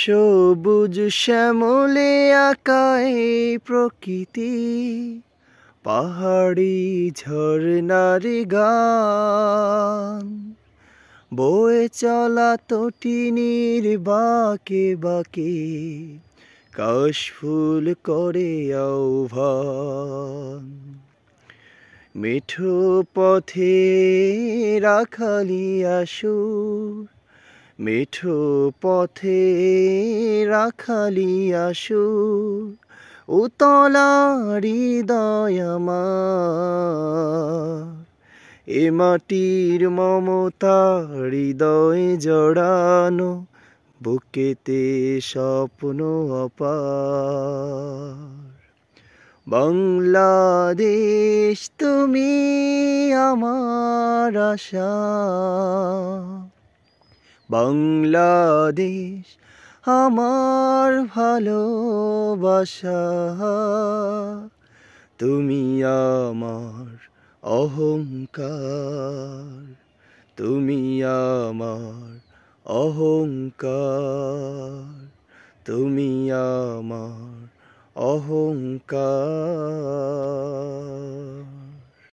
সবুজ শ্যামলে আঁকায় প্রকৃতি, পাহাড়ি ঝরনার গান, বয়ে চলা তটিনীর বাঁকে বাঁকে কাশফুল করে আহ্বান। মিঠো পথে রাখালিয়া সুর, মিঠো পথে রাখালিয়া সুর, উতলা হৃদয় আমার, এ মাটির মমতা হৃদয় জড়ানো, বুকেতে স্বপ্ন অপার। বাংলাদেশ তুমি আমার আশা, বাংলাদেশ আমার ভালোবাসা, তুমি আমার অহংকার, তুমি আমার অহংকার, তুমি আমার অহংকার।